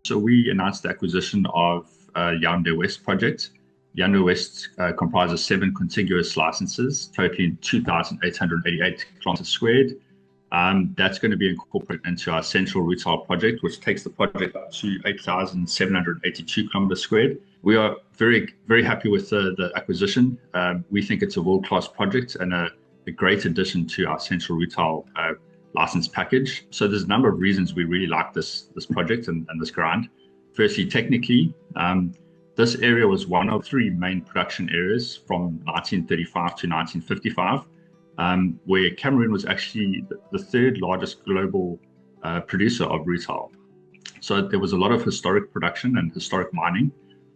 So we announced the acquisition of Yaoundé West Project. Yaoundé West comprises 7 contiguous licenses, totaling 2,888 kilometers squared. That's going to be incorporated into our Central Rutile Project, which takes the project up to 8,782 kilometers squared. We are very, very happy with the acquisition. We think it's a world-class project and a great addition to our Central Rutile license package. So there's a number of reasons we really like this project and this ground. Firstly, technically, this area was one of 3 main production areas from 1935 to 1955, where Cameroon was actually the 3rd largest global producer of rutile. So there was a lot of historic production and historic mining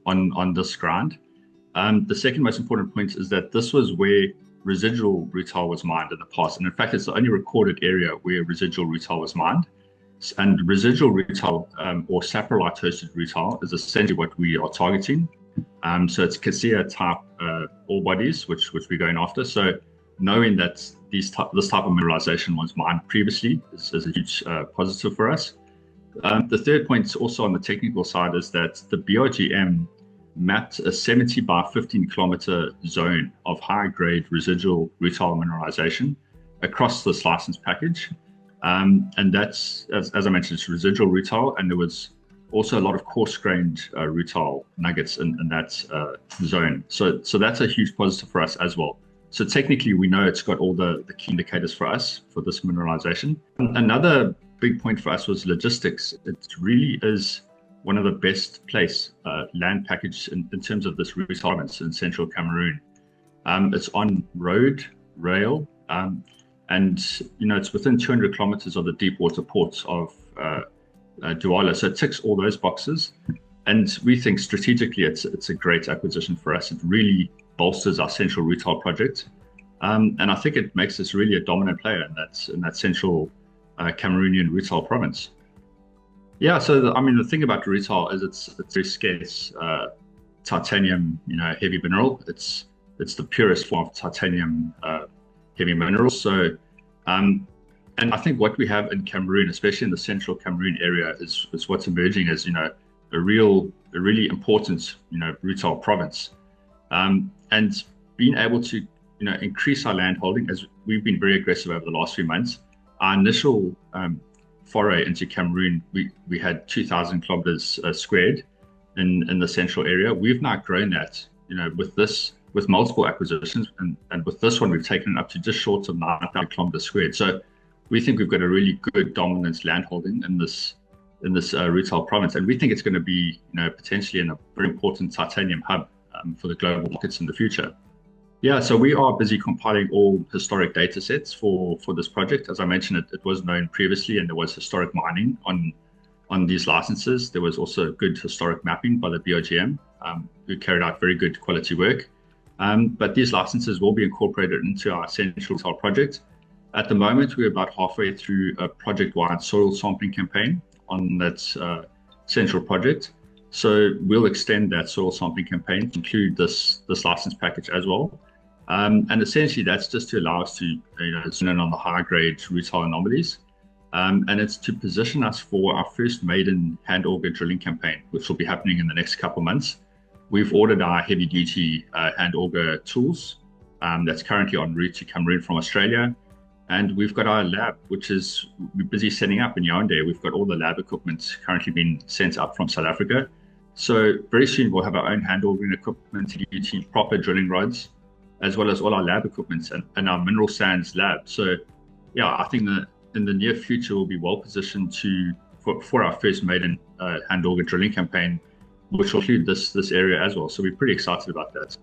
on this ground. The second most important point is that this was where residual rutile was mined in the past. And in fact, it's the only recorded area where residual rutile was mined. And residual rutile or saprolite hosted rutile is essentially what we are targeting. So it's cassia type ore bodies, which we're going after. So knowing that this type of mineralization was mined previously is a huge positive for us. The third point also on the technical side is that the BRGM mapped a 70 by 15 kilometer zone of high grade residual rutile mineralization across this license package. And that's, as I mentioned, it's residual rutile, and there was also a lot of coarse-grained rutile nuggets in that zone. So that's a huge positive for us as well. So technically, we know it's got all the key indicators for us for this mineralization. Another big point for us was logistics. It really is one of the best placed land package in terms of this rutile province in central Cameroon. It's on road, rail, and it's within 200 kilometers of the deep water ports of Douala. So it ticks all those boxes. And we think strategically it's a great acquisition for us. It really bolsters our Central Rutile Project. And I think it makes us really a dominant player in that central Cameroonian rutile province. Yeah, so the thing about rutile is it's very scarce titanium, heavy mineral. It's the purest form of titanium heavy minerals. So, and I think what we have in Cameroon, especially in the central Cameroon area, is what's emerging as a really important rutile province, and being able to increase our land holding, as we've been very aggressive over the last few months. Our initial foray into Cameroon, we had 2,000 kilometers squared in the central area. We've now grown that, with multiple acquisitions, and with this one, we've taken it up to just short of 9,000 kilometers squared. So we think we've got a really good dominant land holding in this rutile province, and we think it's going to be potentially a very important titanium hub for the global markets in the future. Yeah, so we are busy compiling all historic data sets for this project. As I mentioned, it was known previously, and there was historic mining on these licenses. There was also good historic mapping by the BRGM, who carried out very good quality work. But these licenses will be incorporated into our Central Rutile Project. At the moment, we're about halfway through a project-wide soil sampling campaign on that Central Project. So we'll extend that soil sampling campaign to include this license package as well. And essentially, that's just to allow us to zone in on the high-grade rutile anomalies. And it's to position us for our first maiden hand auger drilling campaign, which will be happening in the next couple of months. We've ordered our heavy-duty hand auger tools that's currently en route to Cameroon from Australia. And we've got our lab, which we're busy setting up in Yaoundé. We've got all the lab equipment currently being sent up from South Africa. So very soon we'll have our own hand augering equipment, using proper drilling rods, as well as all our lab equipment and our mineral sands lab. So yeah, I think that in the near future we'll be well positioned for our first maiden hand auger drilling campaign, which will include this area as well. So we're pretty excited about that.